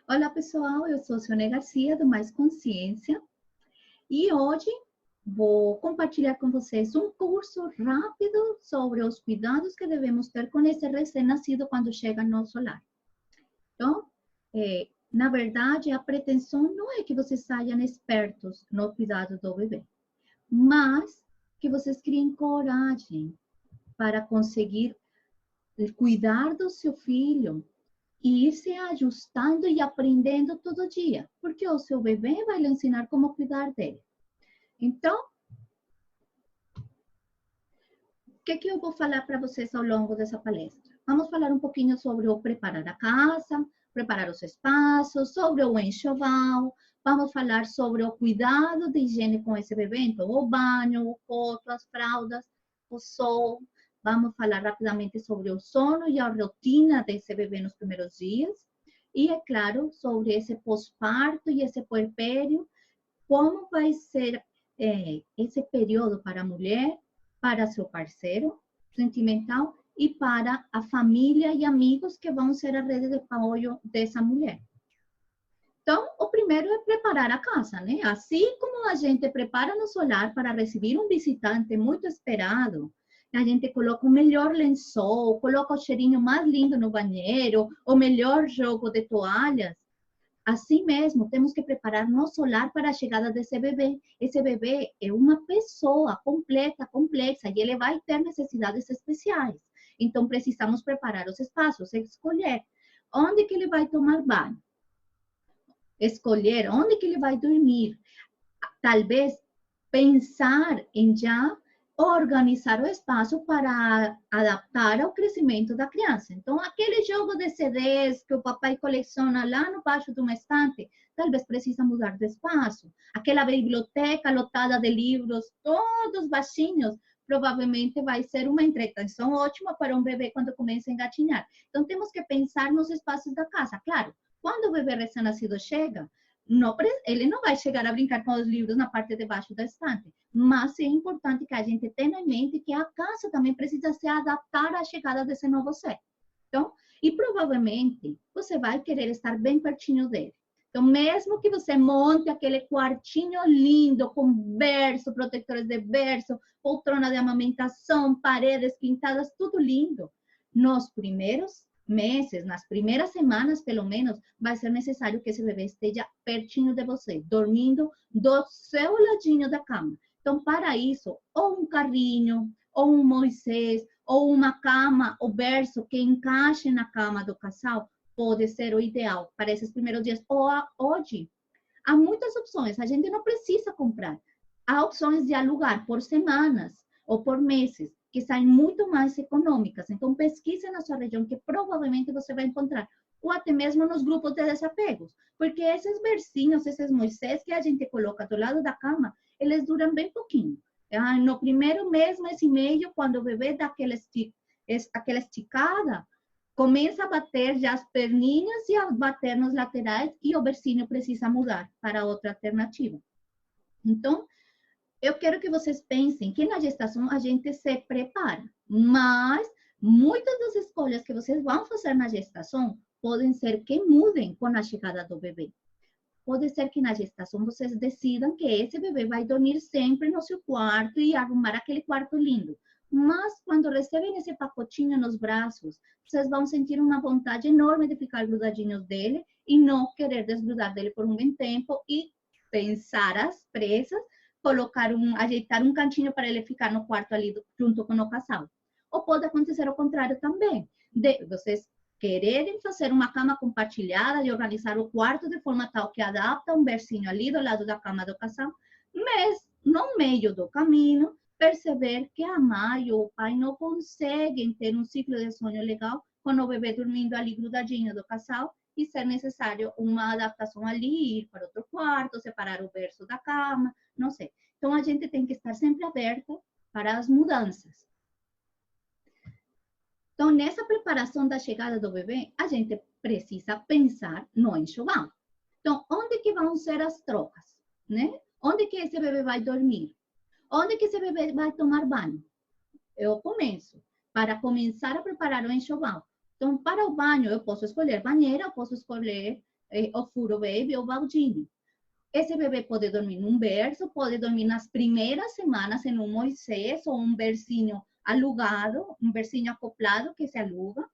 Olá, pessoal, eu sou Sônia Garcia, do Mais Consciência, e hoje vou compartilhar com vocês um curso rápido sobre os cuidados que devemos ter com esse recém-nascido quando chega ao nosso lar. Então, na verdade, a pretensão não é que vocês saiam expertos no cuidado do bebê, mas que vocês criem coragem para conseguir cuidar do seu filho e ir se ajustando e aprendendo todo dia, porque o seu bebê vai lhe ensinar como cuidar dele. Então, o que eu vou falar para vocês ao longo dessa palestra? Vamos falar um pouquinho sobre o preparar a casa, preparar os espaços, sobre o enxoval, vamos falar sobre o cuidado de higiene com esse bebê, então o banho, o coto, as fraldas, o sol. Vamos falar rapidamente sobre o sono e a rotina desse bebê nos primeiros dias. E, é claro, sobre esse pós-parto e esse puerpério, como vai ser esse período para a mulher, para seu parceiro sentimental e para a família e amigos que vão ser a rede de apoio dessa mulher. Então, o primeiro é preparar a casa, né? Assim como a gente prepara no solar para receber um visitante muito esperado, a gente coloca o melhor lençol, coloca o cheirinho mais lindo no banheiro, o melhor jogo de toalhas. Assim mesmo, temos que preparar nosso lar para a chegada desse bebê. Esse bebê é uma pessoa completa, complexa, e ele vai ter necessidades especiais. Então, precisamos preparar os espaços, escolher onde que ele vai tomar banho, escolher onde que ele vai dormir, talvez pensar em já organizar o espaço para adaptar ao crescimento da criança. Então, aquele jogo de CDs que o papai coleciona lá no baixo de uma estante, talvez precisa mudar de espaço. Aquela biblioteca lotada de livros, todos baixinhos, provavelmente vai ser uma entretenção ótima para um bebê quando começa a engatinhar. Então, temos que pensar nos espaços da casa. Claro, quando o bebê recém-nascido chega, não, ele não vai chegar a brincar com os livros na parte de baixo da estante, mas é importante que a gente tenha em mente que a casa também precisa se adaptar à chegada desse novo ser. Então, e provavelmente você vai querer estar bem pertinho dele. Então, mesmo que você monte aquele quartinho lindo com berço, protetores de berço, poltrona de amamentação, paredes pintadas, tudo lindo, nos primeiros meses, nas primeiras semanas, pelo menos, vai ser necessário que esse bebê esteja pertinho de você, dormindo do seu ladinho da cama. Então, para isso, ou um carrinho, ou um Moisés, ou uma cama, ou berço que encaixe na cama do casal, pode ser o ideal para esses primeiros dias. Ou hoje, há muitas opções, a gente não precisa comprar. Há opções de alugar por semanas ou por meses, que saem muito mais econômicas. Então, pesquise na sua região, que provavelmente você vai encontrar. Ou até mesmo nos grupos de desapegos. Porque esses bercinhos, esses Moisés que a gente coloca do lado da cama, eles duram bem pouquinho. No primeiro mês e meio, quando o bebê dá aquela esticada, começa a bater já as perninhas e a bater nos laterais e o bercinho precisa mudar para outra alternativa. Então, eu quero que vocês pensem que na gestação a gente se prepara, mas muitas das escolhas que vocês vão fazer na gestação podem ser que mudem com a chegada do bebê. Pode ser que na gestação vocês decidam que esse bebê vai dormir sempre no seu quarto e arrumar aquele quarto lindo. Mas quando recebem esse pacotinho nos braços, vocês vão sentir uma vontade enorme de ficar grudadinhos dele e não querer desgrudar dele por um bom tempo e pensar às pressas, ajeitar um cantinho para ele ficar no quarto ali junto com o casal. Ou pode acontecer o contrário também, de vocês quererem fazer uma cama compartilhada e organizar o quarto de forma tal que adapta um bercinho ali do lado da cama do casal, mas no meio do caminho perceber que a mãe ou o pai não conseguem ter um ciclo de sono legal com o bebê dormindo ali grudadinho do casal e ser necessário uma adaptação ali, ir para outro quarto, separar o berço da cama, não sei. Então, a gente tem que estar sempre aberta para as mudanças. Então, nessa preparação da chegada do bebê, a gente precisa pensar no enxoval. Então, onde que vão ser as trocas, né? Onde que esse bebê vai dormir? Onde que esse bebê vai tomar banho? Eu começo. Para começar a preparar o enxoval. Então, para o banho, eu posso escolher banheira, eu posso escolher o furo baby ou baldinho. Esse bebê pode dormir num berço, pode dormir nas primeiras semanas em um Moisés ou um bercinho alugado, um bercinho acoplado que se aluga,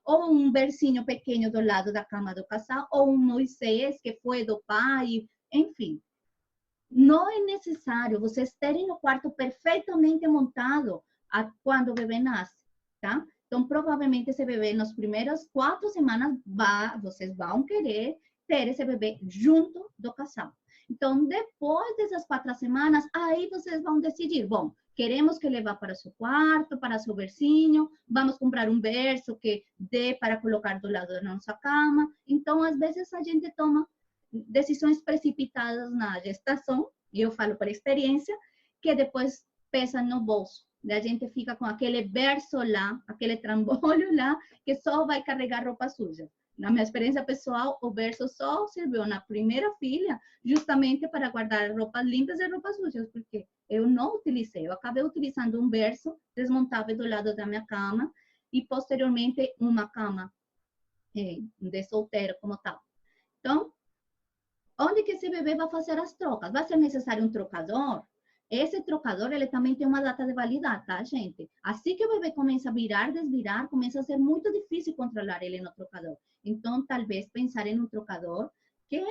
ou um bercinho pequeno do lado da cama do casal, ou um Moisés que foi do pai, enfim. Não é necessário vocês terem o quarto perfeitamente montado quando o bebê nasce, tá? Então, provavelmente, esse bebê, nas primeiras 4 semanas, vocês vão querer ter esse bebê junto do casal. Então, depois dessas 4 semanas, aí vocês vão decidir, bom, queremos que ele vá para seu quarto, para seu bercinho, vamos comprar um berço que dê para colocar do lado da nossa cama. Então, às vezes, a gente toma decisões precipitadas na gestação, e eu falo por experiência, que depois pesam no bolso. A gente fica com aquele berço lá, aquele trambolho lá, que só vai carregar roupa suja. Na minha experiência pessoal, o berço só serviu na primeira filha justamente para guardar roupas limpas e roupas sujas, porque eu não utilizei. Eu acabei utilizando um berço desmontável do lado da minha cama e, posteriormente, uma cama de solteiro como tal. Então, onde que esse bebê vai fazer as trocas? Vai ser necessário um trocador? Esse trocador, ele também tem uma data de validade, tá, gente? Assim que o bebê começa a virar, desvirar, começa a ser muito difícil controlar ele no trocador. Então, talvez pensar em um trocador que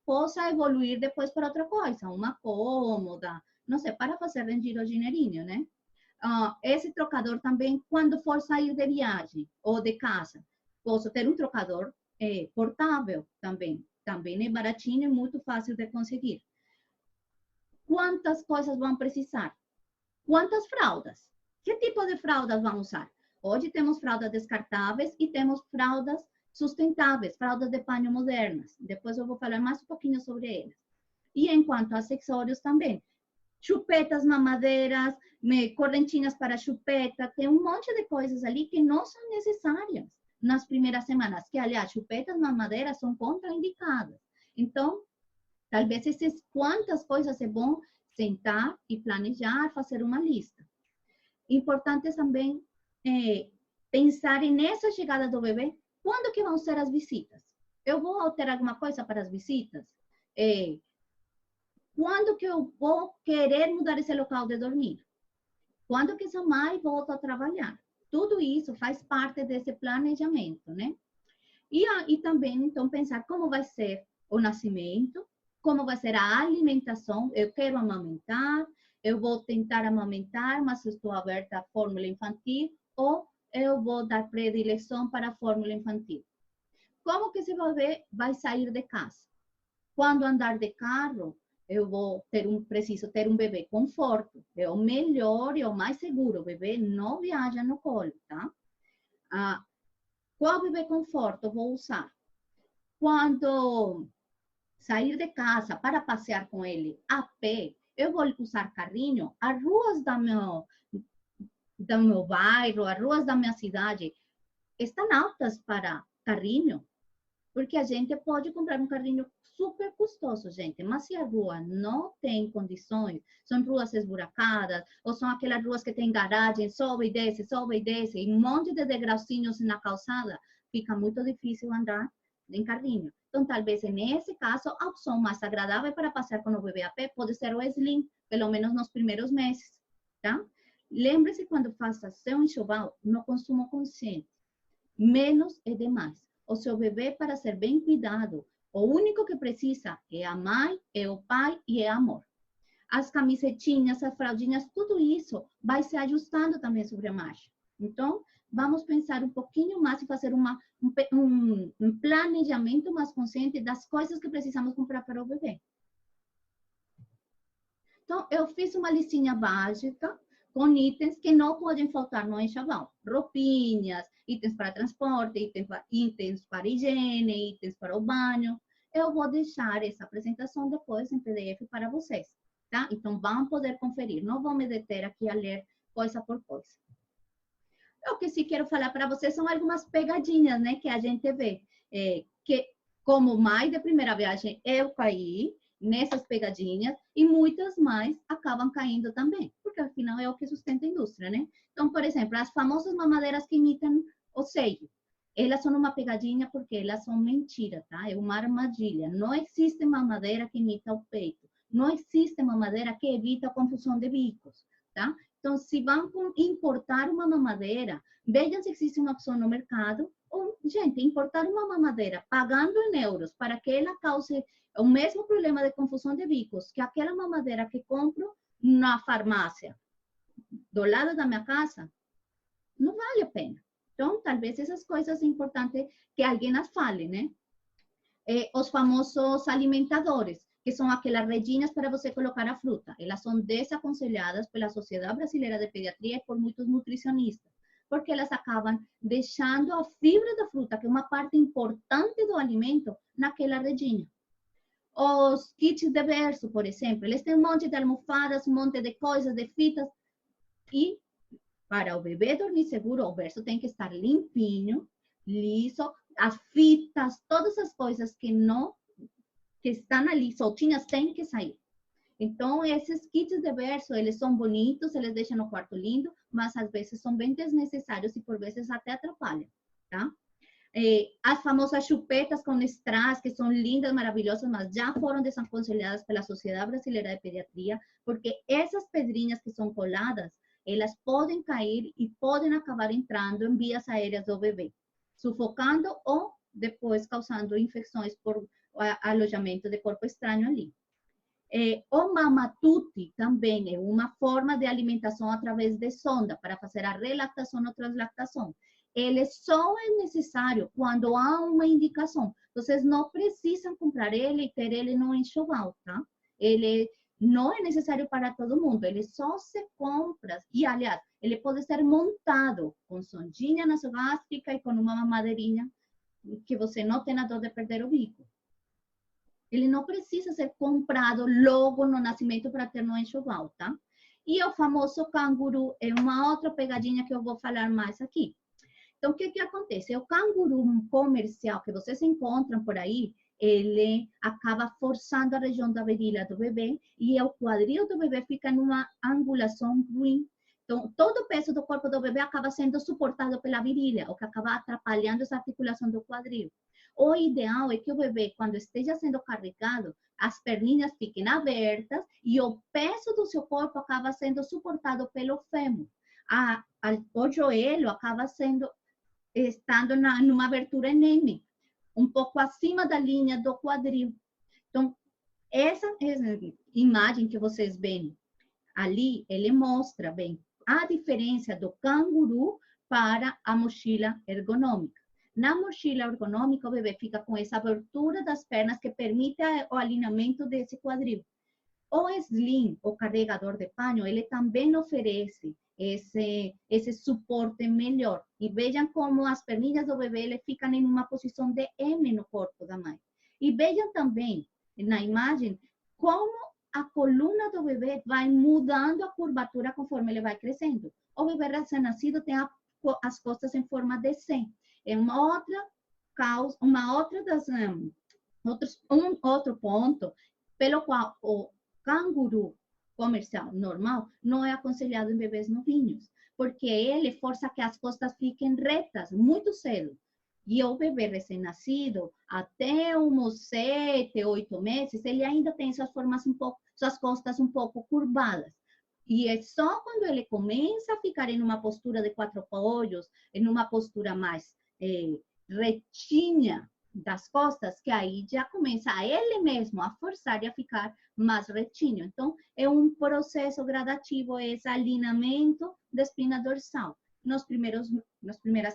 possa evoluir depois para outra coisa, uma cômoda, não sei, para fazer rendir o dinheirinho, né? Esse trocador também, quando for sair de viagem ou de casa, posso ter um trocador portável também. Também é baratinho e muito fácil de conseguir. Quantas coisas vão precisar? Quantas fraldas? Que tipo de fraldas vão usar? Hoje temos fraldas descartáveis e temos fraldas sustentáveis, fraldas de panho modernas. Depois eu vou falar mais um pouquinho sobre elas. E enquanto a acessórios também. Chupetas mamadeiras, correntinhas para chupeta, tem um monte de coisas ali que não são necessárias nas primeiras semanas, que, aliás, chupetas mamadeiras são contraindicadas. Então, talvez essas quantas coisas é bom sentar e planejar, fazer uma lista. Importante também pensar nessa chegada do bebê, quando que vão ser as visitas? Eu vou alterar alguma coisa para as visitas? Quando que eu vou querer mudar esse local de dormir? Quando que essa mãe volta a trabalhar? Tudo isso faz parte desse planejamento, né? E também, então, pensar como vai ser o nascimento, como vai ser a alimentação. Eu quero amamentar, eu vou tentar amamentar, mas estou aberta à fórmula infantil, ou eu vou dar predileção para a fórmula infantil. Como que esse bebê vai sair de casa? Quando andar de carro, eu preciso ter um bebê conforto. É o melhor e o mais seguro. O bebê não viaja no colo, tá? Qual bebê conforto eu vou usar? Quando sair de casa para passear com ele a pé, eu vou usar carrinho. As ruas do meu bairro, as ruas da minha cidade estão altas para carrinho, porque a gente pode comprar um carrinho super custoso, gente, mas se a rua não tem condições, são ruas esburacadas, ou são aquelas ruas que tem garagem, sobe e desce, e um monte de degrauzinhos na calçada, fica muito difícil andar em carrinho. Então, talvez, nesse caso, a opção mais agradável para passear com o bebê a pé pode ser o Slim, pelo menos nos primeiros meses, tá? Lembre-se, quando faça seu enxoval, no consumo consciente. Menos é demais. O seu bebê, para ser bem cuidado, o único que precisa é a mãe, é o pai e é amor. As camisetinhas, as fraldinhas, tudo isso vai se ajustando também sobre a marcha. Então, vamos pensar um pouquinho mais e fazer um planejamento mais consciente das coisas que precisamos comprar para o bebê. Então, eu fiz uma listinha básica com itens que não podem faltar no enxoval. Roupinhas, itens para transporte, itens para higiene, itens para o banho. Eu vou deixar essa apresentação depois em PDF para vocês, tá? Então, vão poder conferir. Não vou me deter aqui a ler coisa por coisa. O que sim quero falar para vocês são algumas pegadinhas, né, que a gente vê. Que, como mãe de primeira viagem, eu caí nessas pegadinhas e muitas mais acabam caindo também, porque afinal é o que sustenta a indústria, né? Então, por exemplo, as famosas mamadeiras que imitam o seio. elas são uma pegadinha porque elas são mentira, tá? É uma armadilha. Não existe mamadeira que imita o peito. Não existe mamadeira que evita a confusão de bicos, tá? Então, se vão importar uma mamadeira, vejam se existe uma opção no mercado. Ou, gente, importar uma mamadeira pagando em euros para que ela cause o mesmo problema de confusão de bicos que aquela mamadeira que compro na farmácia do lado da minha casa, não vale a pena. Então, talvez essas coisas é importante que alguém as fale, né? Os famosos alimentadores, que são aquelas redinhas para você colocar a fruta. Elas são desaconselhadas pela Sociedade Brasileira de Pediatria e por muitos nutricionistas, porque elas acabam deixando a fibra da fruta, que é uma parte importante do alimento, naquela redinha. Os kits de berço, por exemplo, eles têm um monte de almofadas, um monte de coisas, de fitas, e para o bebê dormir seguro, o berço tem que estar limpinho, liso, as fitas, todas as coisas que não, que estão ali soltinhas, têm que sair. Então, esses kits de berço, eles são bonitos, eles deixam o quarto lindo, mas às vezes são bem desnecessários e por vezes até atrapalham, tá? As famosas chupetas com strass, que são lindas, maravilhosas, mas já foram desaconselhadas pela Sociedade Brasileira de Pediatria, porque essas pedrinhas que são coladas, elas podem cair e podem acabar entrando em vias aéreas do bebê, sufocando ou depois causando infecções por alojamento de corpo estranho ali. O Mamatuti também é uma forma de alimentação através de sonda para fazer a relactação ou translactação. Ele só é necessário quando há uma indicação. Vocês não precisam comprar ele e ter ele no enxoval, tá? Ele não é necessário para todo mundo. Ele só se compra. E, aliás, ele pode ser montado com sondinha nasogástrica e com uma mamadeirinha que você não tenha dor de perder o bico. Ele não precisa ser comprado logo no nascimento para ter no enxoval, tá? E o famoso canguru é uma outra pegadinha que eu vou falar mais aqui. Então, o que acontece? O canguru comercial que vocês encontram por aí, ele acaba forçando a região da virilha do bebê e o quadril do bebê fica numa angulação ruim. Então, todo o peso do corpo do bebê acaba sendo suportado pela virilha, o que acaba atrapalhando essa articulação do quadril. O ideal é que o bebê, quando esteja sendo carregado, as perninhas fiquem abertas e o peso do seu corpo acaba sendo suportado pelo fêmur. O joelho acaba sendo estando numa abertura em M, um pouco acima da linha do quadril. Então, essa imagem que vocês veem ali, ele mostra bem a diferença do canguru para a mochila ergonômica. Na mochila ergonômica, o bebê fica com essa abertura das pernas que permite o alinhamento desse quadril. O slim, o carregador de panho, ele também oferece esse suporte melhor. E vejam como as perninhas do bebê ele ficam em uma posição de M no corpo da mãe. E vejam também, na imagem, como a coluna do bebê vai mudando a curvatura conforme ele vai crescendo. O bebê recém-nascido tem as costas em forma de C. É uma outra causa, outro ponto pelo qual o canguru comercial normal não é aconselhado em bebês novinhos, porque ele força que as costas fiquem retas muito cedo. E o bebê recém-nascido, até uns 7, 8 meses, ele ainda tem suas costas um pouco curvadas. E é só quando ele começa a ficar em uma postura de 4 apoios, em uma postura mais retinha das costas, que aí já começa a ele mesmo a forçar e a ficar mais retinho. Então, é um processo gradativo, esse alinhamento da espina dorsal. Nas primeiras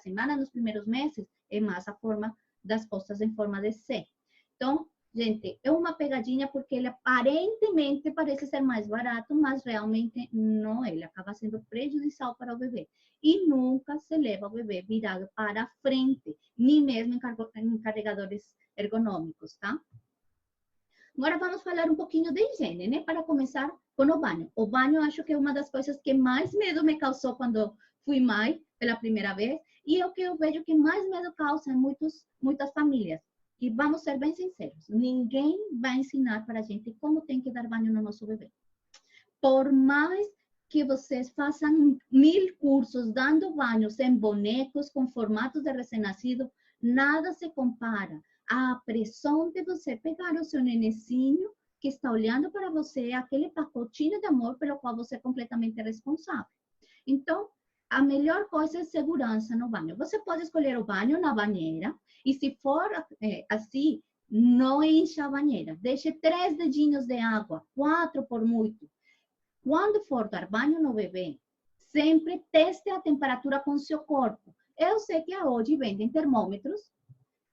semanas, nos primeiros meses, é mais a forma das costas em forma de C. Então, gente, é uma pegadinha porque ele aparentemente parece ser mais barato, mas realmente não é. Ele acaba sendo prejudicial para o bebê. E nunca se leva o bebê virado para a frente, nem mesmo em carregadores ergonômicos, tá? Agora vamos falar um pouquinho de higiene, né? Para começar com o banho. O banho, acho que é uma das coisas que mais medo me causou quando fui mãe pela primeira vez. E é o que eu vejo que mais medo causa em muitas famílias. E vamos ser bem sinceros, ninguém vai ensinar para a gente como tem que dar banho no nosso bebê. Por mais que vocês façam 1000 cursos dando banhos em bonecos com formatos de recém-nascido, nada se compara à pressão de você pegar o seu nenenzinho que está olhando para você, aquele pacotinho de amor pelo qual você é completamente responsável. Então, a melhor coisa é segurança no banho. Você pode escolher o banho na banheira e se for assim, não encha a banheira. Deixe 3 dedinhos de água, 4 por muito. Quando for dar banho no bebê, sempre teste a temperatura com seu corpo. Eu sei que hoje vendem termômetros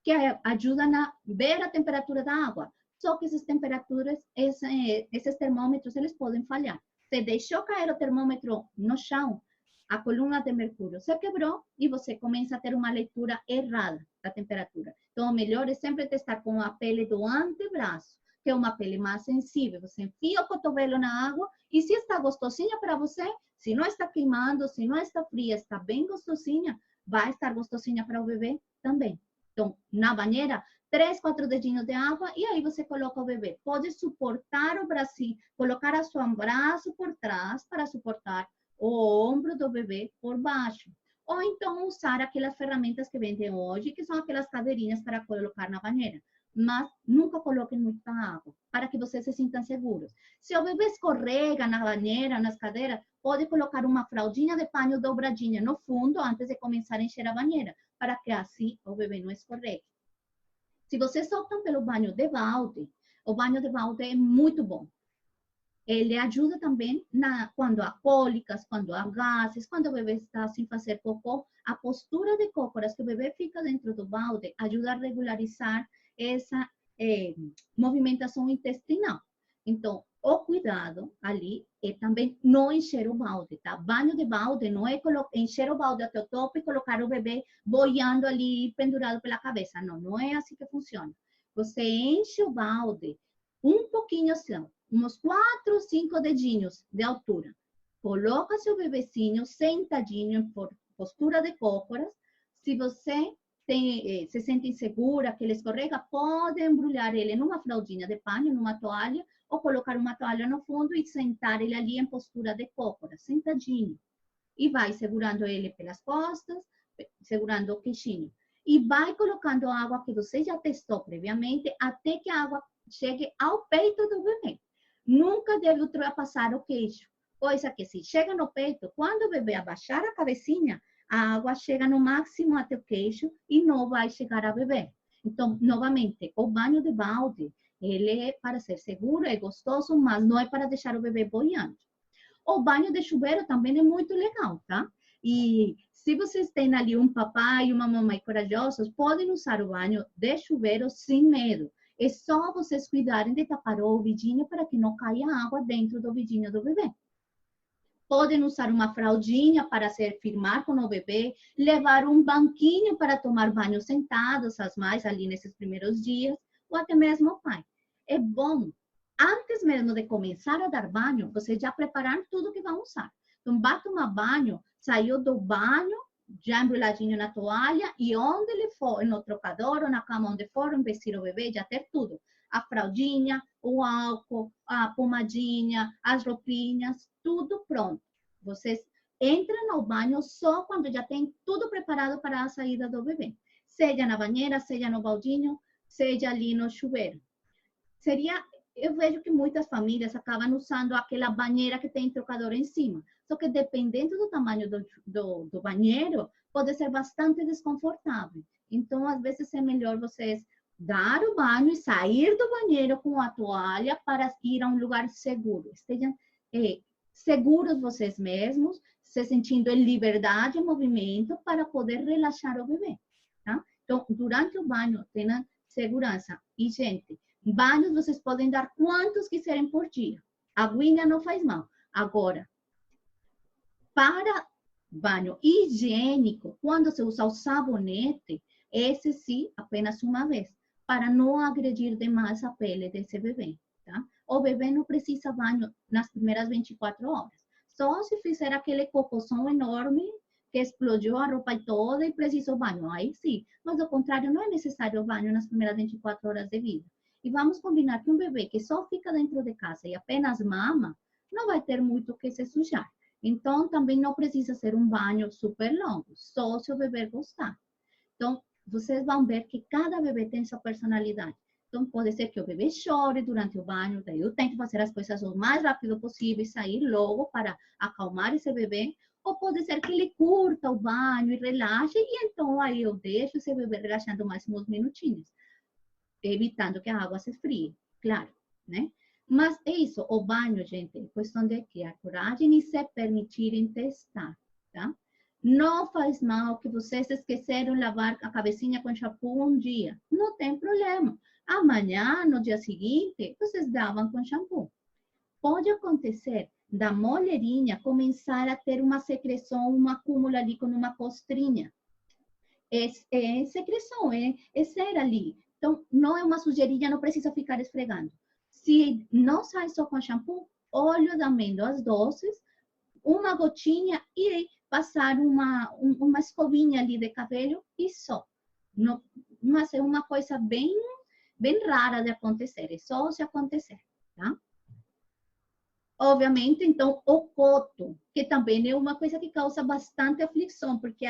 que ajudam a ver a temperatura da água. Só que essas temperaturas, esses termômetros, eles podem falhar. Você deixou cair o termômetro no chão, a coluna de mercúrio se quebrou e você começa a ter uma leitura errada da temperatura. Então, o melhor é sempre testar com a pele do antebraço, que é uma pele mais sensível. Você enfia o cotovelo na água e se está gostosinha para você, se não está queimando, se não está fria, está bem gostosinha, vai estar gostosinha para o bebê também. Então, na banheira, 3, 4 dedinhos de água e aí você coloca o bebê. Pode suportar o bracinho, colocar o seu braço por trás para suportar o ombro do bebê por baixo. Ou então usar aquelas ferramentas que vendem hoje, que são aquelas cadeirinhas para colocar na banheira. Mas nunca coloquem muita água, para que vocês se sintam seguros. Se o bebê escorrega na banheira, nas cadeiras, pode colocar uma fraldinha de pano dobradinha no fundo antes de começar a encher a banheira, para que assim o bebê não escorregue. Se vocês optam pelo banho de balde, o banho de balde é muito bom. Ele ajuda também quando há cólicas, quando há gases, quando o bebê está sem fazer cocô. A postura de cócoras que o bebê fica dentro do balde ajuda a regularizar essa movimentação intestinal. Então, o cuidado ali é também não encher o balde, tá? Banho de balde não é encher o balde até o topo e colocar o bebê boiando ali, pendurado pela cabeça. Não, não é assim que funciona. Você enche o balde um pouquinho assim, uns 4 ou 5 dedinhos de altura. Coloca seu bebecinho sentadinho em postura de cócoras. Se você se sente insegura, que ele escorrega, pode embrulhar ele numa fraldinha de pano, numa toalha, ou colocar uma toalha no fundo e sentar ele ali em postura de cócoras, sentadinho. E vai segurando ele pelas costas, segurando o queixinho. E vai colocando a água que você já testou previamente, até que a água chegue ao peito do bebê. Nunca deve ultrapassar o queixo, coisa que se chega no peito, quando o bebê abaixar a cabecinha, a água chega no máximo até o queixo e não vai chegar ao bebê. Então, novamente, o banho de balde, ele é para ser seguro, é gostoso, mas não é para deixar o bebê boiando. O banho de chuveiro também é muito legal, tá? E se vocês têm ali um papai e uma mamãe corajosos, podem usar o banho de chuveiro sem medo. É só vocês cuidarem de tapar o ouvidinho para que não caia água dentro do ouvidinho do bebê. Podem usar uma fraldinha para se firmar com o bebê, levar um banquinho para tomar banho sentados, as mães ali nesses primeiros dias, ou até mesmo o pai. É bom, antes mesmo de começar a dar banho, vocês já prepararam tudo que vão usar. Então, vai tomar banho, saiu do banho, já embrulhadinho na toalha, e onde ele for, no trocador ou na cama onde for, vestir o bebê, já ter tudo. A fraldinha, o álcool, a pomadinha, as roupinhas, tudo pronto. Vocês entram no banho só quando já tem tudo preparado para a saída do bebê. Seja na banheira, seja no baldinho, seja ali no chuveiro. Eu vejo que muitas famílias acabam usando aquela banheira que tem trocador em cima. Só que dependendo do tamanho do banheiro, pode ser bastante desconfortável. Então, às vezes é melhor vocês dar o banho e sair do banheiro com a toalha para ir a um lugar seguro. Estejam seguros vocês mesmos, se sentindo em liberdade e movimento para poder relaxar o bebê, tá? Então, durante o banho, tenham segurança. E, gente, banhos vocês podem dar quantos quiserem por dia. A aguinha não faz mal. Agora, para banho higiênico, quando se usa o sabonete, esse sim, apenas uma vez, para não agredir demais a pele desse bebê, tá? O bebê não precisa banho nas primeiras 24 horas. Só se fizer aquele cocôzão enorme que explodiu a roupa toda e precisou banho. Aí sim. Mas, ao contrário, não é necessário banho nas primeiras 24 horas de vida. E vamos combinar que um bebê que só fica dentro de casa e apenas mama, não vai ter muito o que se sujar. Então, também não precisa ser um banho super longo, só se o bebê gostar. Então, vocês vão ver que cada bebê tem sua personalidade. Então, pode ser que o bebê chore durante o banho, daí eu tento fazer as coisas o mais rápido possível e sair logo para acalmar esse bebê. Ou pode ser que ele curta o banho e relaxe, e então aí eu deixo esse bebê relaxando mais uns minutinhos, evitando que a água se esfrie, claro, né? Mas é isso, o banho, gente, é questão de criar coragem e se permitirem testar, tá? Não faz mal que vocês esqueceram lavar a cabecinha com shampoo um dia. Não tem problema. Amanhã, no dia seguinte, vocês lavam com shampoo. Pode acontecer da moleirinha começar a ter uma secreção, um acúmulo ali com uma costrinha. É secreção, é cera ali. Então, não é uma sujeirinha, não precisa ficar esfregando. Se não sai só com shampoo, óleo de amêndoas doces, uma gotinha e passar uma escovinha ali de cabelo e só. Não, mas é uma coisa bem rara de acontecer, é só se acontecer, tá? Obviamente, então, o coto, que também é uma coisa que causa bastante aflição, porque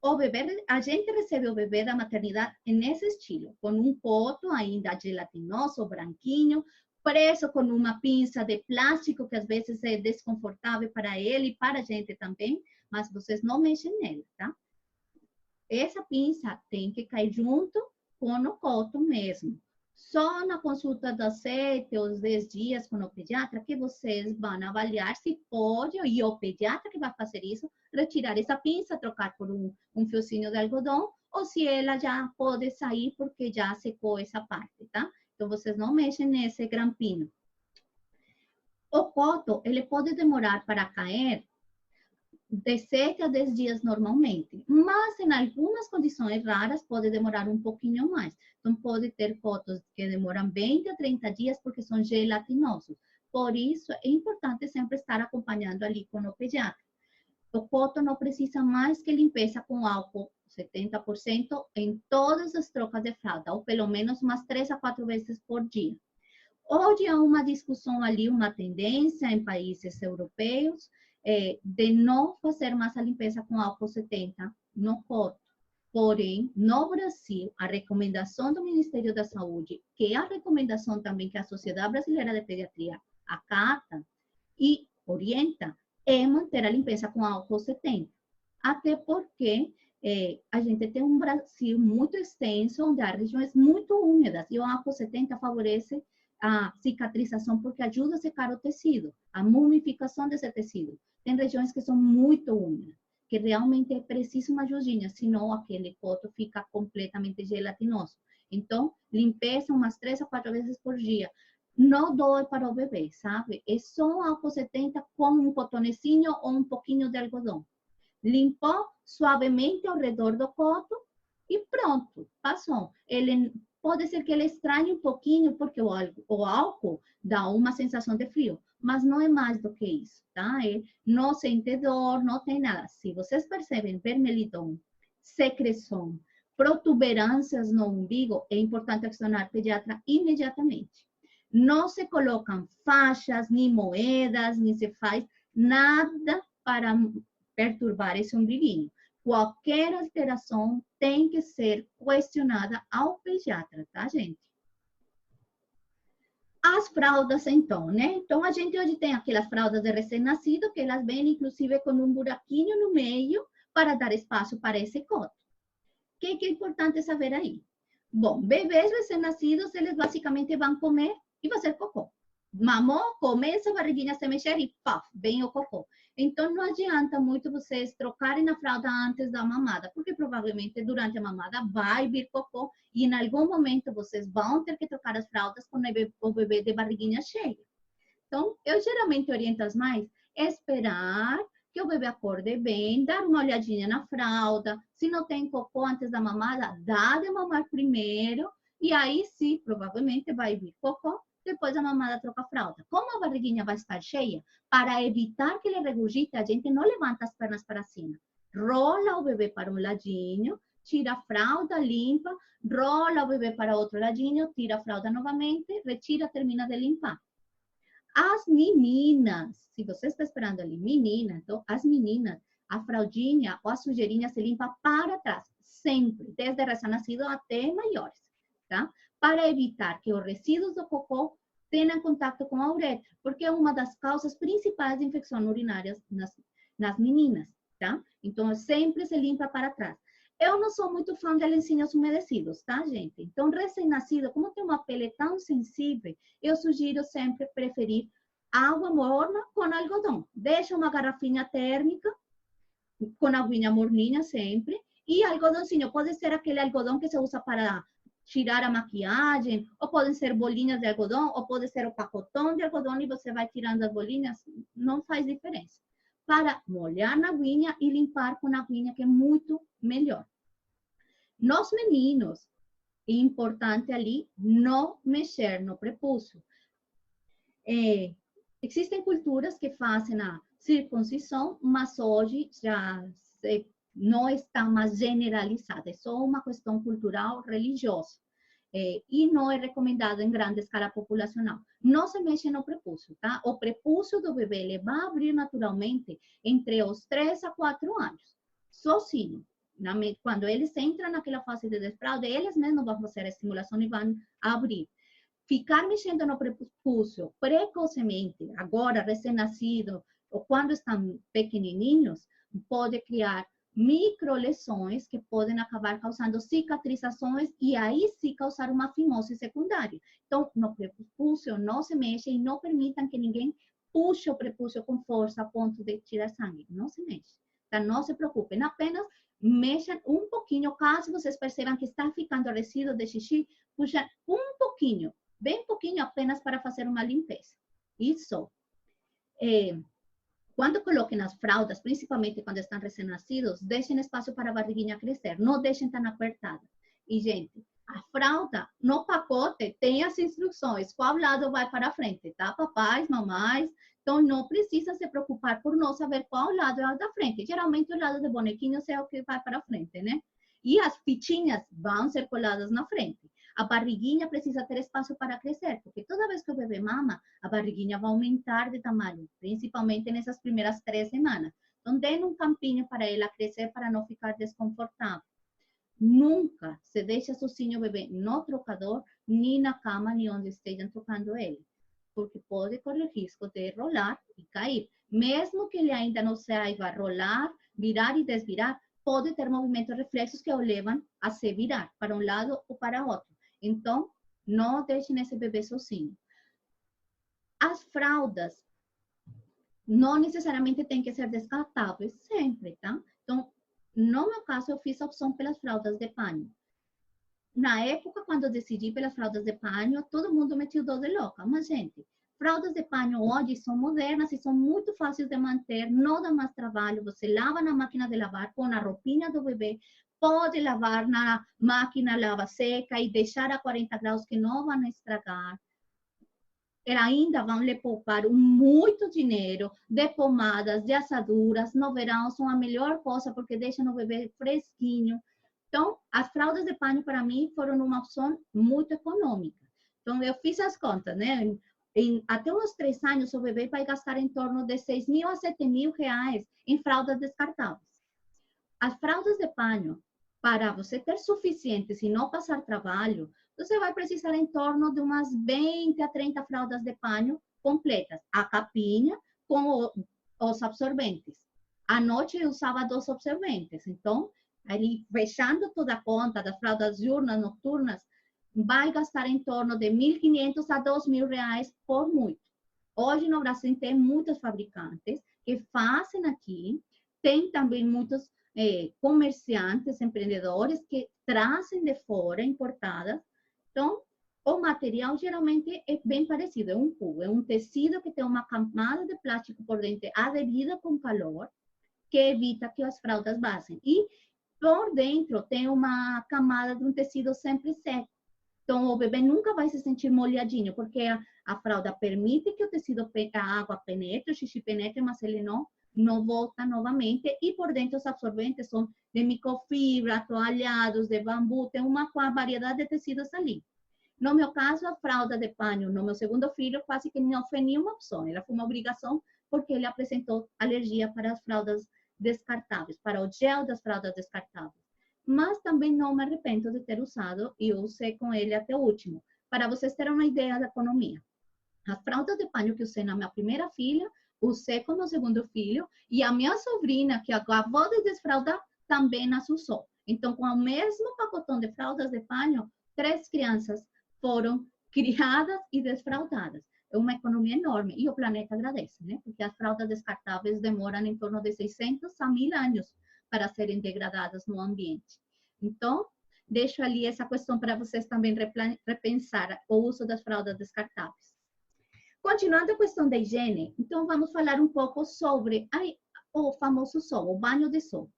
o bebê, a gente recebe o bebê da maternidade nesse estilo, com um coto ainda gelatinoso, branquinho, preso com uma pinça de plástico, que às vezes é desconfortável para ele e para a gente também, mas vocês não mexem nele, tá? Essa pinça tem que cair junto com o coto mesmo. Só na consulta das 7 ou 10 dias com o pediatra que vocês vão avaliar se pode, e o pediatra que vai fazer isso, retirar essa pinça, trocar por um fiozinho de algodão, ou se ela já pode sair porque já secou essa parte, tá? Então, vocês não mexem nesse grampinho. O coto, ele pode demorar para cair de 7 a 10 dias normalmente, mas em algumas condições raras pode demorar um pouquinho mais. Então, pode ter cotos que demoram 20 a 30 dias porque são gelatinosos. Por isso, é importante sempre estar acompanhando ali com o pediatra. O coto não precisa mais que limpeza com álcool 70% em todas as trocas de fralda, ou pelo menos umas 3 a 4 vezes por dia. Hoje há uma discussão ali, uma tendência em países europeus, de não fazer mais a limpeza com álcool 70 no coto. Porém, no Brasil, a recomendação do Ministério da Saúde, que é a recomendação também que a Sociedade Brasileira de Pediatria acata e orienta, é manter a limpeza com álcool 70. Até porque a gente tem um Brasil muito extenso, onde há regiões muito úmidas, e o álcool 70 favorece a cicatrização, porque ajuda a secar o tecido, a mumificação desse tecido. Tem regiões que são muito úmidas, que realmente é preciso uma ajudinha, senão aquele coto fica completamente gelatinoso. Então, limpeza umas 3 a 4 vezes por dia. Não dói para o bebê, sabe? É só álcool 70 com um cotonecinho ou um pouquinho de algodão. Limpou suavemente ao redor do coto e pronto, passou. Ele pode ser que ele estranhe um pouquinho, porque o álcool dá uma sensação de frio, mas não é mais do que isso, tá? Não sente dor, não tem nada. Se vocês percebem vermelhidão, secreção, protuberâncias no umbigo, é importante acionar o pediatra imediatamente. Não se colocam faixas, nem moedas, nem se faz nada para perturbar esse umbiguinho. Qualquer alteração tem que ser questionada ao pediatra, tá, gente? As fraldas, então, né? Então, a gente hoje tem aquelas fraldas de recém-nascido, que elas vêm, inclusive, com um buraquinho no meio para dar espaço para esse coto. O que é importante saber aí? Bom, bebês recém-nascidos, eles basicamente vão comer e fazer cocô. Mamou, começa a barriguinha a se mexer e paf, vem o cocô. Então, não adianta muito vocês trocarem a fralda antes da mamada, porque provavelmente durante a mamada vai vir cocô e em algum momento vocês vão ter que trocar as fraldas com o bebê de barriguinha cheia. Então, eu geralmente oriento as mães a esperar que o bebê acorde bem, dar uma olhadinha na fralda. Se não tem cocô antes da mamada, dá de mamar primeiro e aí sim, provavelmente vai vir cocô. Depois a mamada troca a fralda. Como a barriguinha vai estar cheia, para evitar que ele regurgite, a gente não levanta as pernas para cima. Rola o bebê para um ladinho, tira a fralda, limpa, rola o bebê para outro ladinho, tira a fralda novamente, retira, termina de limpar. As meninas, se você está esperando ali, menina, então as meninas, a fraldinha ou a sujeirinha se limpa para trás, sempre, desde recém-nascido até maiores, tá? Para evitar que os resíduos do cocô tenham contato com a uretra, porque é uma das causas principais de infecção urinária nas meninas, tá? Então, sempre se limpa para trás. Eu não sou muito fã de lencinhos umedecidos, tá, gente? Então, recém-nascido, como tem uma pele tão sensível, eu sugiro sempre preferir água morna com algodão. Deixa uma garrafinha térmica com aguinha morninha sempre. E algodãozinho, pode ser aquele algodão que se usa para tirar a maquiagem, ou podem ser bolinhas de algodão, ou pode ser o pacotão de algodão e você vai tirando as bolinhas, não faz diferença. Para molhar na aguinha e limpar com a aguinha, que é muito melhor. Nos meninos, é importante ali não mexer no prepúcio. Existem culturas que fazem a circuncisão, mas hoje já não está mais generalizada. É só uma questão cultural, religiosa. E não é recomendado em grande escala populacional. Não se mexe no prepúcio, tá? O prepúcio do bebê ele vai abrir naturalmente entre os 3 a 4 anos, sozinho. Quando eles entram naquela fase de desfraude, eles mesmos vão fazer a estimulação e vão abrir. Ficar mexendo no prepúcio precocemente, agora recém-nascido, ou quando estão pequenininhos, pode criar microlesões que podem acabar causando cicatrizações e aí sim causar uma fimose secundária. Então, no prepúcio não se mexe e não permitam que ninguém puxe o prepúcio com força a ponto de tirar sangue. Não se mexe. Então, não se preocupem, apenas mexam um pouquinho, caso vocês percebam que está ficando resíduo de xixi, puxam um pouquinho, bem pouquinho apenas para fazer uma limpeza. Isso. Quando coloquem as fraldas, principalmente quando estão recém-nascidos, deixem espaço para a barriguinha crescer, não deixem tão apertada. E, gente, a fralda, no pacote, tem as instruções, qual lado vai para frente, tá? Papais, mamães, então não precisa se preocupar por não saber qual lado é o da frente. Geralmente o lado de bonequinhos é o que vai para frente, né? E as fitinhas vão ser coladas na frente. A barriguinha precisa ter espaço para crescer, porque toda vez que o bebê mama, a barriguinha vai aumentar de tamanho, principalmente nessas primeiras 3 semanas. Então, dê um campinho para ela crescer, para não ficar desconfortável. Nunca se deixa sozinho o bebê no trocador, nem na cama, nem onde estejam trocando ele, porque pode correr risco de rolar e cair. Mesmo que ele ainda não saiba rolar, virar e desvirar, pode ter movimentos reflexos que o levam a se virar para um lado ou para outro. Então, não deixem esse bebê sozinho. As fraldas não necessariamente têm que ser descartáveis sempre, tá? Então, no meu caso, eu fiz a opção pelas fraldas de pano. Na época, quando eu decidi pelas fraldas de pano, todo mundo me tildou de louca. Mas, gente, fraldas de pano hoje são modernas e são muito fáceis de manter, não dá mais trabalho. Você lava na máquina de lavar com a roupinha do bebê, pode lavar na máquina lava seca e deixar a 40 graus que não vão estragar. Ainda vão lhe poupar muito dinheiro de pomadas, de assaduras. No verão são a melhor coisa porque deixam o bebê fresquinho. Então, as fraldas de pano para mim foram uma opção muito econômica. Então, eu fiz as contas, né? Até uns 3 anos, o bebê vai gastar em torno de 6.000 a 7.000 reais em fraldas descartáveis. As fraldas de pano, para você ter suficientes e não passar trabalho, você vai precisar em torno de umas 20 a 30 fraldas de pano completas. A capinha com os absorventes. À noite eu usava 2 absorventes. Então, ali, fechando toda a conta das fraldas diurnas, noturnas, vai gastar em torno de 1.500 a 2.000 reais por muito. Hoje no Brasil tem muitos fabricantes que fazem aqui, tem também muitos comerciantes, empreendedores que trazem de fora, importadas. Então, o material geralmente é bem parecido, é um cubo, é um tecido que tem uma camada de plástico por dentro aderida com calor, que evita que as fraldas vazem. E por dentro tem uma camada de um tecido sempre seco. Então, o bebê nunca vai se sentir molhadinho, porque a fralda permite que o tecido, a água penetre, o xixi penetre, mas ele não volta novamente. E por dentro os absorventes são de microfibra, toalhados, de bambu, tem uma variedade de tecidos ali. No meu caso, a fralda de panho no meu segundo filho quase que não foi nenhuma opção, ela foi uma obrigação porque ele apresentou alergia para as fraldas descartáveis, para o gel das fraldas descartáveis. Mas também não me arrependo de ter usado e eu usei com ele até o último. Para vocês terem uma ideia da economia, as fraldas de panho que usei na minha primeira filha, usei com meu segundo filho, e a minha sobrinha, que acabou de desfraldar, também as usou. Então, com o mesmo pacotão de fraldas de panho, 3 crianças foram criadas e desfraldadas. É uma economia enorme e o planeta agradece, né? Porque as fraldas descartáveis demoram em torno de 600 a 1000 anos para serem degradadas no ambiente. Então, deixo ali essa questão para vocês também repensar o uso das fraldas descartáveis. Continuando a questão da higiene, então vamos falar um pouco sobre o famoso sol, o banho de sol.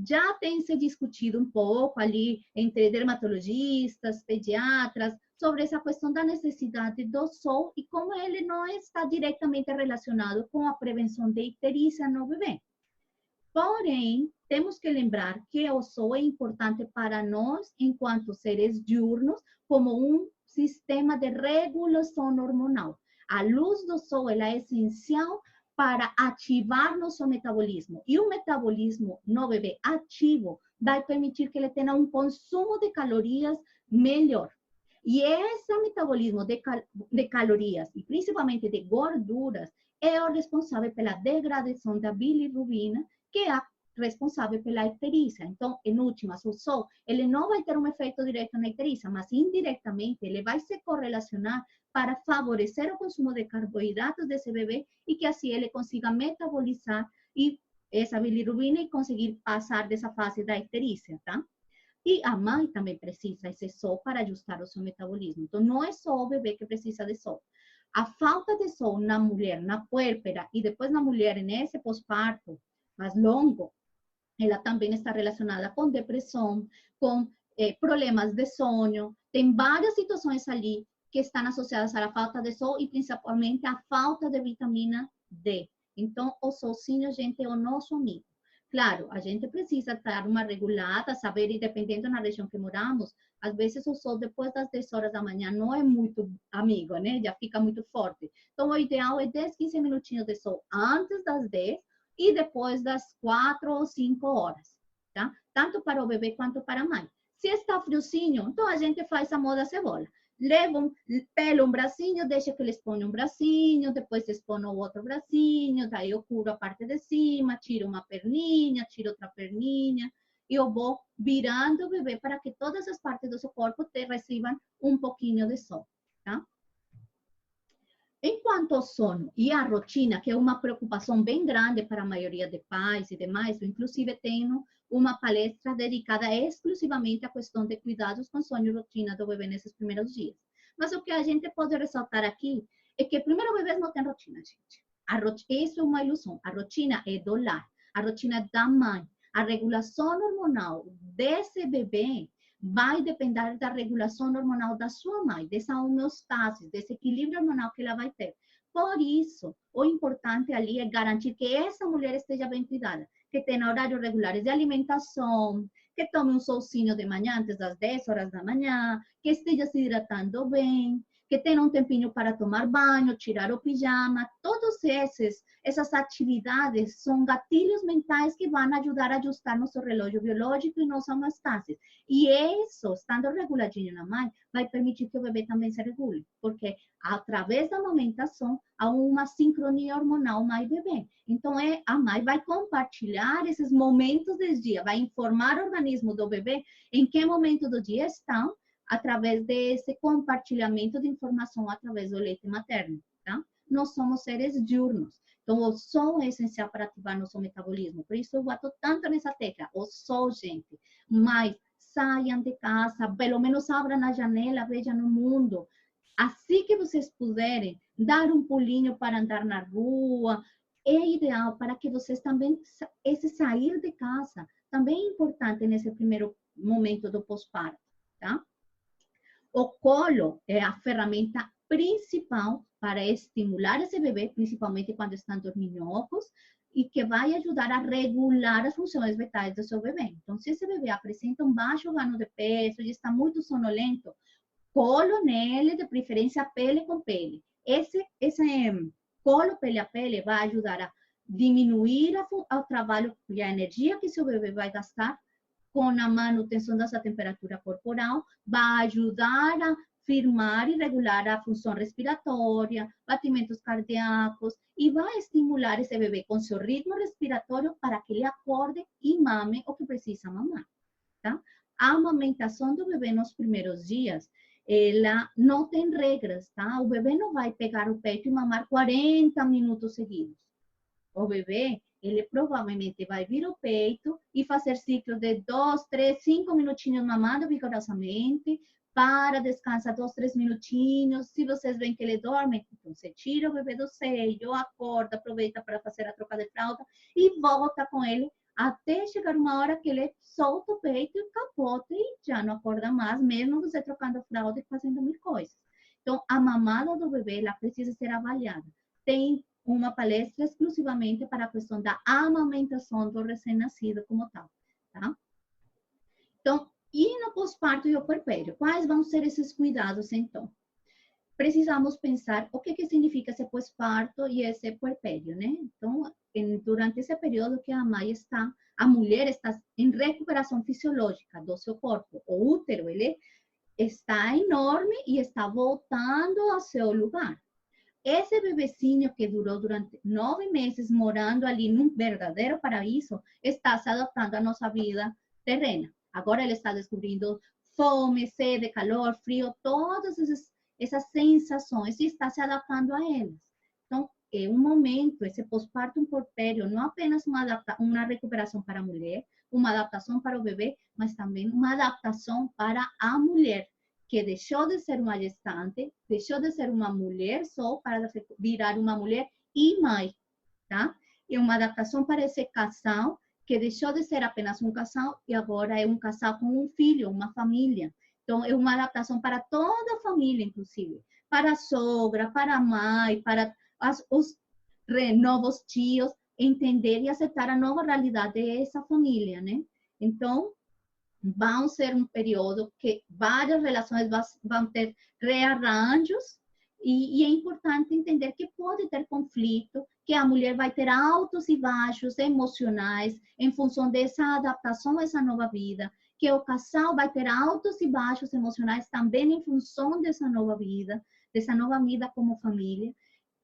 Já tem se discutido um pouco ali entre dermatologistas, pediatras, sobre essa questão da necessidade do sol e como ele não está diretamente relacionado com a prevenção de icterícia no bebê. Porém, temos que lembrar que o sol é importante para nós, enquanto seres diurnos, como um sistema de regulação hormonal. A luz do sol ela é essencial para ativar nosso metabolismo. E o metabolismo no bebê ativo vai permitir que ele tenha um consumo de calorias melhor. E esse metabolismo de calorias, e principalmente de gorduras, é o responsável pela degradação da bilirrubina, que é a responsável pela icterícia. Então, em últimas, o sol, ele não vai ter um efeito direto na icterícia, mas indiretamente ele vai se correlacionar para favorecer o consumo de carboidratos desse bebê e que assim ele consiga metabolizar e essa bilirrubina e conseguir passar dessa fase da icterícia, tá? E a mãe também precisa desse sol para ajustar o seu metabolismo. Então, não é só o bebê que precisa de sol. A falta de sol na mulher, na puérpera e depois na mulher nesse pós-parto mais longo, ela também está relacionada com depressão, com problemas de sono. Tem várias situações ali que estão associadas à falta de sol e principalmente à falta de vitamina D. Então, o solzinho, gente, é o nosso amigo. Claro, a gente precisa dar uma regulada, saber, e dependendo da região que moramos, às vezes o sol depois das 10 horas da manhã não é muito amigo, né? Já fica muito forte. Então, o ideal é 10, 15 minutinhos de sol antes das 10 e depois das 4 ou 5 horas, tá? Tanto para o bebê quanto para a mãe. Se está friozinho, então a gente faz a moda cebola. Levam, pelo um bracinho, deixa que eles ponham um bracinho, depois eles põem o outro bracinho, daí eu curo a parte de cima, tiro uma perninha, tiro outra perninha, e eu vou virando o bebê para que todas as partes do seu corpo recebam um pouquinho de sol, tá? Enquanto ao sono e a rotina, que é uma preocupação bem grande para a maioria de pais e demais, eu inclusive tenho uma palestra dedicada exclusivamente à questão de cuidados com sono e rotina do bebê nesses primeiros dias. Mas o que a gente pode ressaltar aqui é que primeiro bebês não têm rotina, gente. Isso é uma ilusão. A rotina é do lar, a rotina é da mãe. A regulação hormonal desse bebê vai depender da regulação hormonal da sua mãe, dessa homeostase, desse equilíbrio hormonal que ela vai ter. Por isso, o importante ali é garantir que essa mulher esteja bem cuidada, que tenha horários regulares de alimentação, que tome um solzinho de manhã antes das 10 horas da manhã, que esteja se hidratando bem, que tenha um tempinho para tomar banho, tirar o pijama. Todas essas atividades são gatilhos mentais que vão ajudar a ajustar nosso relógio biológico e nossa homeostase. E isso, estando reguladinho na mãe, vai permitir que o bebê também se regule, porque através da amamentação há uma sincronia hormonal mãe-bebê. Então, a mãe vai compartilhar esses momentos do dia, vai informar o organismo do bebê em que momento do dia estão, através desse compartilhamento de informação através do leite materno, tá? Nós somos seres diurnos. Então, o sol é essencial para ativar nosso metabolismo. Por isso, eu bato tanto nessa tecla. O sol, gente. Mas saiam de casa, pelo menos abram a janela, vejam o mundo. Assim que vocês puderem, dar um pulinho para andar na rua, é ideal para que vocês também, esse sair de casa, também é importante nesse primeiro momento do pós-parto, tá? O colo é a ferramenta principal para estimular esse bebê, principalmente quando estão dorminhocos, e que vai ajudar a regular as funções vitais do seu bebê. Então, se esse bebê apresenta um baixo ganho de peso e está muito sonolento, colo nele, de preferência pele com pele. Esse colo pele a pele vai ajudar a diminuir o trabalho e a energia que seu bebê vai gastar com a manutenção dessa temperatura corporal, vai ajudar a firmar e regular a função respiratória, batimentos cardíacos, e vai estimular esse bebê com seu ritmo respiratório para que ele acorde e mame o que precisa mamar, tá? A amamentação do bebê nos primeiros dias, ela não tem regras, tá? O bebê não vai pegar o peito e mamar 40 minutos seguidos. O bebê, ele provavelmente vai vir o peito e fazer ciclo de 2, 3, 5 minutinhos mamando vigorosamente, para, descansa 2, 3 minutinhos. Se vocês veem que ele dorme, então você tira o bebê do seio, acorda, aproveita para fazer a troca de fralda e volta com ele até chegar uma hora que ele solta o peito e capota e já não acorda mais, mesmo você trocando a fralda e fazendo mil coisas. Então, a mamada do bebê, ela precisa ser avaliada. Tem uma palestra exclusivamente para a questão da amamentação do recém-nascido como tal, tá? Então, e no pós-parto e o puerpério? Quais vão ser esses cuidados, então? Precisamos pensar o que significa esse pós-parto e esse puerpério, né? Então, durante esse período que a mulher está em recuperação fisiológica do seu corpo, o útero, ele está enorme e está voltando ao seu lugar. Esse bebecinho que durou durante 9 meses morando ali num verdadeiro paraíso, está se adaptando à nossa vida terrena. Agora ele está descobrindo fome, sede, calor, frio, todas essas sensações e está se adaptando a elas. Então, é um momento, esse pós-parto, um puerpério, não apenas uma recuperação para a mulher, uma adaptação para o bebê, mas também uma adaptação para a mulher, que deixou de ser uma gestante, deixou de ser uma mulher só para virar uma mulher e mãe, tá? E uma adaptação para esse casal, que deixou de ser apenas um casal e agora é um casal com um filho, uma família. Então, é uma adaptação para toda a família, inclusive. Para a sogra, para a mãe, para os novos tios, entender e aceitar a nova realidade dessa família, né? Então, vão ser um período que várias relações vão ter rearranjos e é importante entender que pode ter conflito, que a mulher vai ter altos e baixos emocionais em função dessa adaptação a essa nova vida, que o casal vai ter altos e baixos emocionais também em função dessa nova vida como família,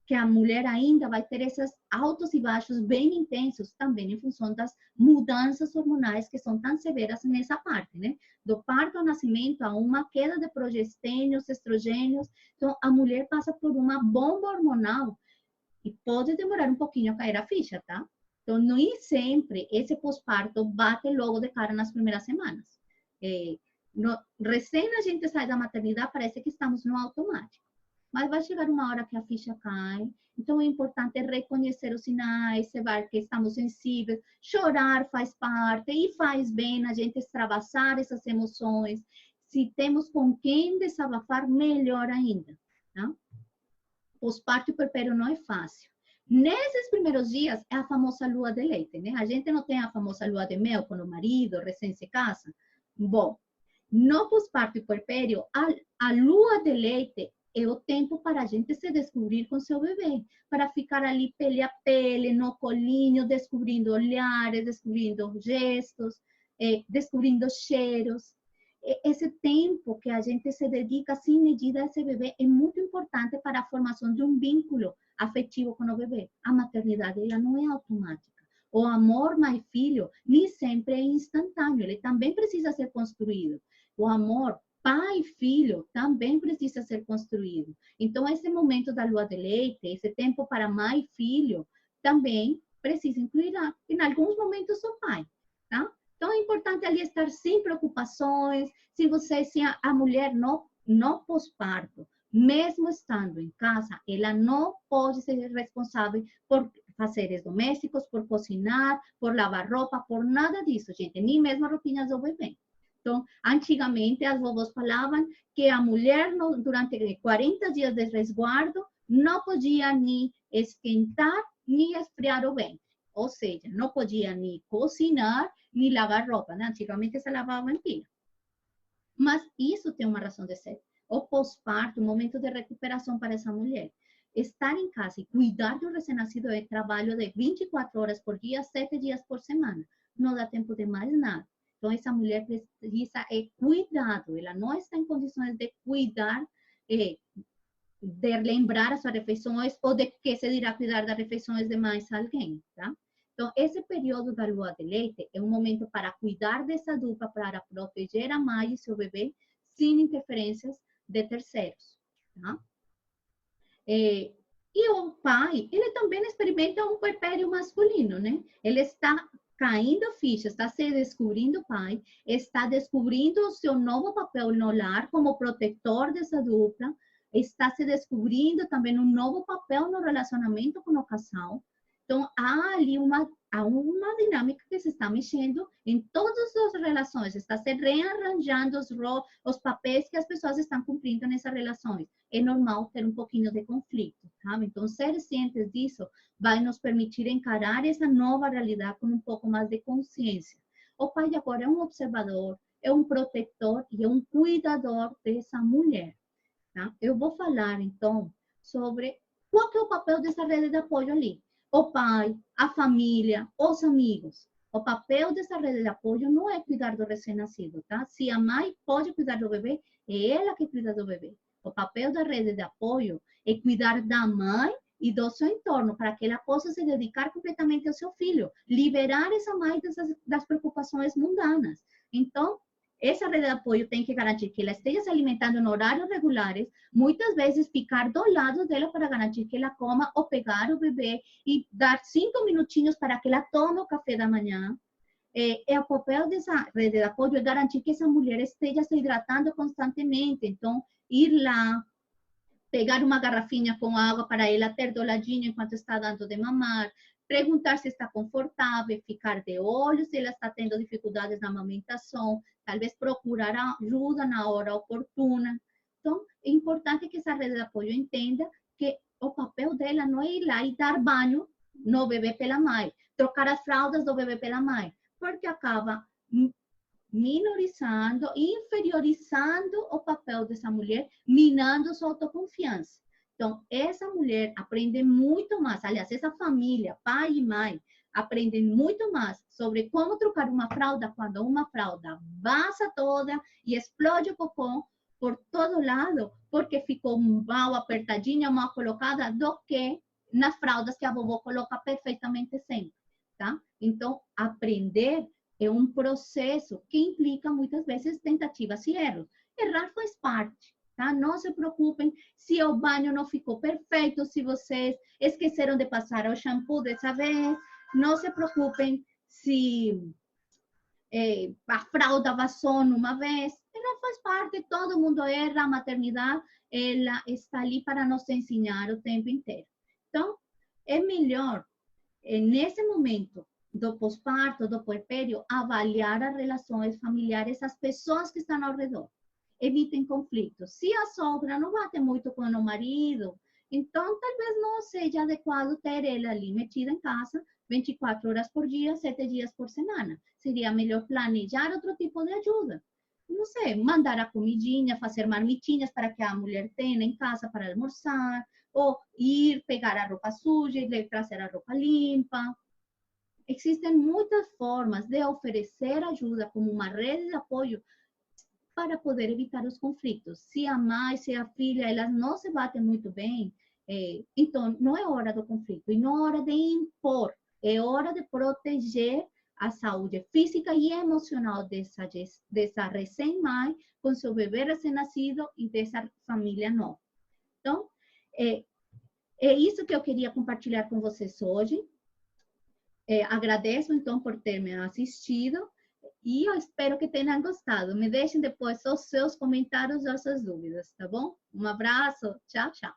que a mulher ainda vai ter esses altos e baixos bem intensos também em função das mudanças hormonais que são tão severas nessa parte, né? Do parto ao nascimento, há uma queda de progestênios, estrogênios. Então, a mulher passa por uma bomba hormonal e pode demorar um pouquinho a cair a ficha, tá? Então, nem sempre esse pós-parto bate logo de cara nas primeiras semanas. Recém a gente sai da maternidade, parece que estamos no automático. Mas vai chegar uma hora que a ficha cai. Então, é importante reconhecer os sinais, saber que estamos sensíveis. Chorar faz parte e faz bem a gente extravasar essas emoções. Se temos com quem desabafar, melhor ainda. Tá? Pós-parto e puerpério não é fácil. Nesses primeiros dias, é a famosa lua de leite, né? A gente não tem a famosa lua de mel quando o marido recém se casa. Bom, no pós-parto e puerpério, a lua de leite é o tempo para a gente se descobrir com seu bebê, para ficar ali pele a pele, no colinho, descobrindo olhares, descobrindo gestos, descobrindo cheiros. Esse tempo que a gente se dedica sem medida a esse bebê é muito importante para a formação de um vínculo afetivo com o bebê. A maternidade ela não é automática. O amor mãe-filho nem sempre é instantâneo, ele também precisa ser construído. O amor pai e filho também precisa ser construído. Então, esse momento da lua de leite, esse tempo para mãe e filho, também precisa incluir, em alguns momentos, o pai, tá? Então, é importante ali estar sem preocupações. Se a mulher no pós-parto, mesmo estando em casa, ela não pode ser responsável por fazeres domésticos, por cozinhar, por lavar roupa, por nada disso, gente. Nem mesmo roupinhas do bebê. Então, antigamente, as vovós falavam que a mulher, durante 40 dias de resguardo, não podia nem esquentar, nem esfriar o ventre. Ou seja, não podia nem cozinhar, nem lavar roupa, né? Antigamente se lavava em pia. Mas isso tem uma razão de ser. o pós-parto, o momento de recuperação para essa mulher. Estar em casa e cuidar do recém-nascido é trabalho de 24 horas por dia, 7 dias por semana. Não dá tempo de mais nada. Então, essa mulher precisa de cuidado. Ela não está em condições de cuidar, de lembrar as suas refeições ou de que se dirá cuidar das refeições de mais alguém, tá? Então, esse período da lua de leite é um momento para cuidar dessa dupla, para proteger a mãe e seu bebê sem interferências de terceiros, tá? E o pai, ele também experimenta um puerpério masculino, né? Ele está caindo ficha, está se descobrindo pai, está descobrindo o seu novo papel no lar como protetor dessa dupla, está se descobrindo também um novo papel no relacionamento com o casal. Então, há ali uma dinâmica que se está mexendo em todas as relações, está se rearranjando os papéis que as pessoas estão cumprindo nessas relações. É normal ter um pouquinho de conflito, sabe? Então, ser cientes disso vai nos permitir encarar essa nova realidade com um pouco mais de consciência. O pai de agora é um observador, é um protetor e é um cuidador dessa mulher, tá? Eu vou falar, então, sobre qual que é o papel dessa rede de apoio ali. O pai, a família, os amigos. O papel dessa rede de apoio não é cuidar do recém-nascido, tá? Se a mãe pode cuidar do bebê, é ela que cuida do bebê. O papel da rede de apoio é cuidar da mãe e do seu entorno, para que ela possa se dedicar completamente ao seu filho, liberar essa mãe das preocupações mundanas. Então, essa rede de apoio tem que garantir que ela esteja se alimentando em horários regulares, muitas vezes ficar do lado dela para garantir que ela coma ou pegar o bebê e dar 5 minutinhos para que ela tome o café da manhã. O papel dessa rede de apoio é garantir que essa mulher esteja se hidratando constantemente. Então, ir lá, pegar uma garrafinha com água para ela ter do ladinho enquanto está dando de mamar, perguntar se está confortável, ficar de olho se ela está tendo dificuldades na amamentação, talvez procurar ajuda na hora oportuna. Então, é importante que essa rede de apoio entenda que o papel dela não é ir lá e dar banho no bebê pela mãe, trocar as fraldas do bebê pela mãe, porque acaba minorizando, inferiorizando o papel dessa mulher, minando sua autoconfiança. Então, essa mulher aprende muito mais, aliás, essa família, pai e mãe, aprendem muito mais sobre como trocar uma fralda quando uma fralda vaza toda e explode o cocô por todo lado, porque ficou mal apertadinha, mal colocada, do que nas fraldas que a vovó coloca perfeitamente sempre, tá? Então, aprender é um processo que implica muitas vezes tentativas e erros. Errar faz parte, tá? Não se preocupem se o banho não ficou perfeito, se vocês esqueceram de passar o shampoo dessa vez. Não se preocupem se a fralda vazou numa vez. Errar faz parte, todo mundo erra. A maternidade, ela está ali para nos ensinar o tempo inteiro. Então, é melhor, nesse momento do pós-parto, do puerpério, avaliar as relações familiares, as pessoas que estão ao redor. Evitem conflitos. Se a sogra não bate muito com o marido, então talvez não seja adequado ter ela ali metida em casa 24 horas por dia, 7 dias por semana. Seria melhor planejar outro tipo de ajuda. Não sei, mandar a comidinha, fazer marmitinhas para que a mulher tenha em casa para almoçar, ou ir pegar a roupa suja e trazer a roupa limpa. Existem muitas formas de oferecer ajuda como uma rede de apoio para poder evitar os conflitos. Se a mãe, se a filha, elas não se batem muito bem, então não é hora do conflito, e não é hora de impor, é hora de proteger a saúde física e emocional dessa recém-mãe, com seu bebê recém-nascido e dessa família nova. Então, é isso que eu queria compartilhar com vocês hoje. Agradeço, então, por ter me assistido e eu espero que tenham gostado. Me deixem depois os seus comentários e as suas dúvidas, tá bom? Um abraço, tchau, tchau.